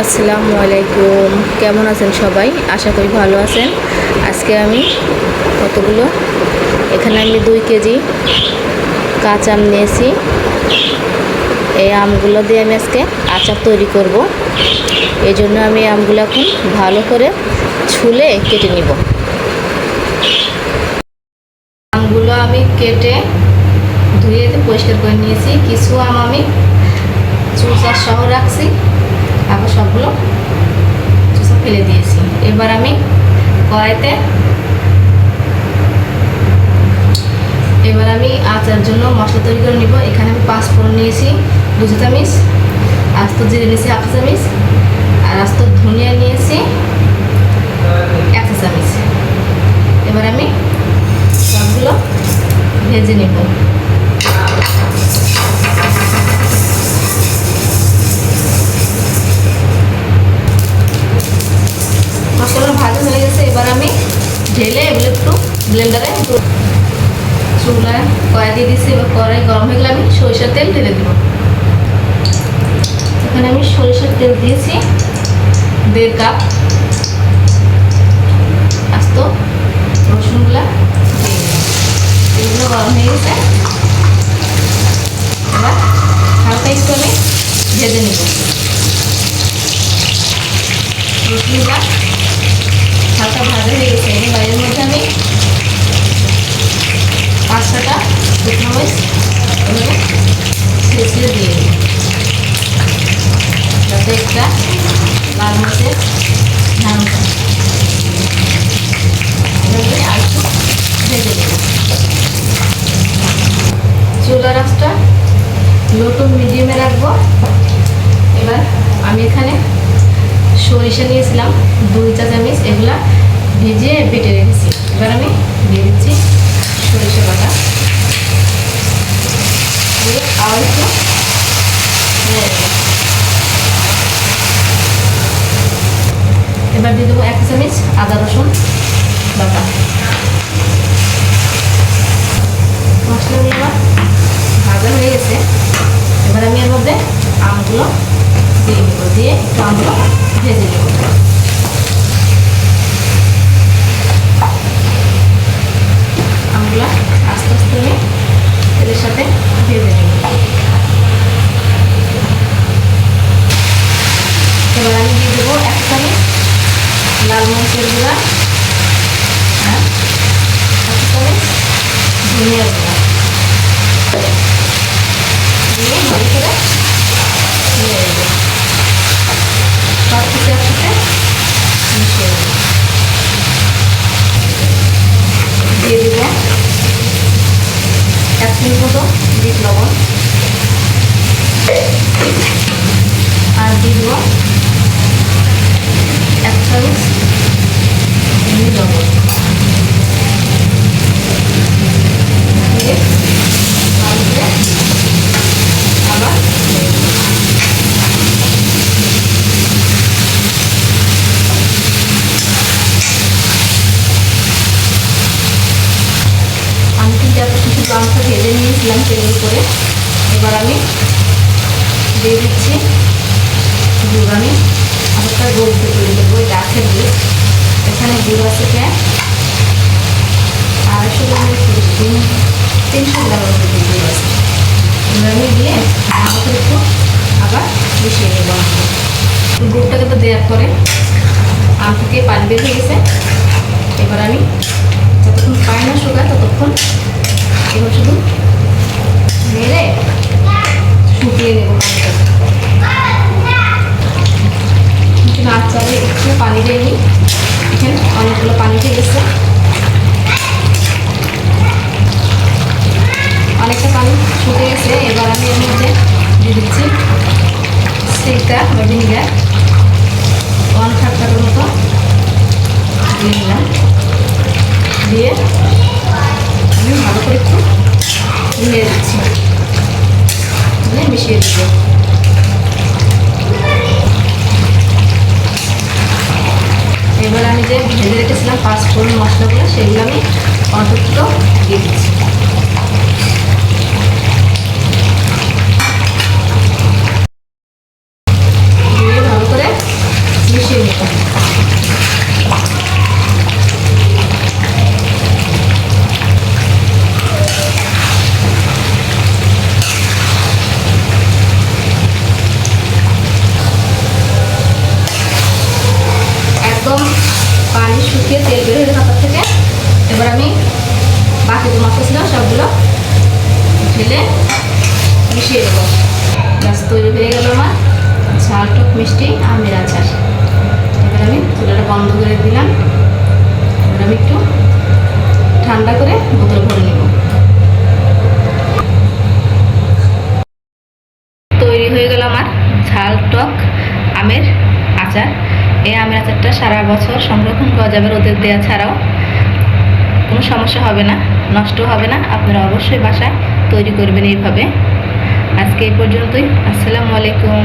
আসসালামু আলাইকুম, কেমন আছেন সবাই? আশা করি ভালো আছেন। আজকে আমি কতগুলো এখানে আমি 2 কেজি কাঁচা আম নিয়েছি। এই আমগুলো দিয়ে আমি আজকে আচার তৈরি করব। এই জন্য আমি আমগুলো এখন ভালো করে ছুলে কেটে নিব। আমগুলো আমি কেটে ধুয়ে পরিষ্কার করে নিয়েছি। কিছু আম আমি চুষা সহ রাখছি, আবার সবগুলো চুষা ফেলে দিয়েছি। এবার আমি কড়াইতে আচার জন্য মশলা তৈরি করে নিব। এখানে আমি 5 ফোড়ন নিয়েছি 2 চামচ, আস্ত জিরে নিয়েছি 1 চামচ, আর আস্ত ধনিয়া নিয়েছি 1 চামচ। এবার আমি সবগুলো ভেজে নিব। মশলা ভাজা হয়ে গেছে। এবার আমি ঢেলে এগুলো একটু ব্লেন্ডারে চুলায় কড়াই দিয়ে দিচ্ছি। এবার কড়াই গরম হয়ে গেলে আমি সরিষার তেল ঢেলে দেবো। এখানে আমি সরিষার তেল দিয়েছি 1.5 কাপ। আস্ত রসুনগুলা এগুলো গরম হয়ে গেছে। এবার হালকা একটু আমি ভেজে নেব। রসুনগুলা হালকা ভাজা হয়ে গেছে। এবার এর মধ্যে আমি 5-6টা শুকনো মরিচ এভাবে ছিঁড়ে ছিঁড়ে দিয়ে দিই, যাতে একটা লাল মরিচের ঝাল হয়। এভাবে আর একটু ভেজে নেব। চুলার আঁচটা লো টু মিডিয়ামে রাখবো। এবার আমি এখানে সরিষা নিয়েছিলাম 2 চা চামচ, এগুলা ভেজে বেটে রেখেছি। এবার আমি দিয়ে দিচ্ছি সরিষা বাটা। আবার একটু এবার দিয়ে দেবো 1 চামচ আদা রসুন বাটা। মশলাগুলো আমার ভাজা হয়ে গেছে। এবার আমি এর মধ্যে আমগুলো দিয়ে দেব, দিয়ে একটু আমগুলো ভেজে নেব। আমগুলো আস্তে আস্তে আমি তেলের সাথে ভেজে নেব। এবার আমি দিয়ে দেবো 1 চামচ লাল মরিচের গুঁড়া আর 1 চামচ ধনিয়ার গুঁড়া দিয়ে ভালো করে নিয়ে দেবো। সব কিছু একসাথে মিশিয়ে দেবো। দিয়ে দেবো 1 চিমটি মতো বিট লবণ, আর দিয়ে দেবো 1 চামচ চিনি লবণ দিয়ে ভালো করে আবার আমি কিন্তু এত কিছু আমটা ভেজে নিয়েছিলাম তেলের উপরে। এবার আমি দিয়ে দিচ্ছি গুড়। আমি আরেকটা গুড় তৈরি করবো, এটা আখের গুড়। এখানে গুড় আছে প্রায় 250 গ্রামের 300 গ্রামের মতো গুড় আছে। এবার আমি দিয়ে ভালো করে একটু আবার মিশিয়ে নেব। গুড়টাকে তো দেওয়ার পরে আম থেকে পানি বের হয়ে গেছে। এবার আমি যতক্ষণ পানি না শুকায় ততক্ষণ এবার শুধু মেরে শুকিয়ে নেব পানিটা। আচারে একটু পানি দেয়নি, এখানে অনেকগুলো পানি দিয়ে গেছে। অনেকটা পানি শুকিয়ে গেছে। এবার আমি এর মধ্যে দিয়ে দিচ্ছি সিরকা বা ভিনিগার 1/2 কাপের মতো দিয়ে নিলাম। দিয়ে আমি ভালো করে একটু মিলিয়ে দিচ্ছি, মিশিয়ে দিব। এবার আমি যে ভেজে রেখেছিলাম 5 ফোড়ন মশলাগুলো, সেগুলো আমি অল্প দিয়ে দিচ্ছি। দিয়ে ভালো করে ঝাল টক মিষ্টি আমের আচার। এবার আমি চুলাটা বন্ধ করে দিলাম। এবার আমি একটু ঠান্ডা করে বোতলে ভরে নেব। তৈরি হয়ে গেল আমার ঝাল টক আমের আচার। এই আমের আচারটা সারা বছর সংরক্ষণ করা যাবে, রোদের দেওয়া ছাড়াও। কোনো সমস্যা হবে না, নষ্ট হবে না। আপনারা অবশ্যই বাসায় তৈরি করবেন এইভাবে। আজকে এই পর্যন্তই। আসসালামু আলাইকুম।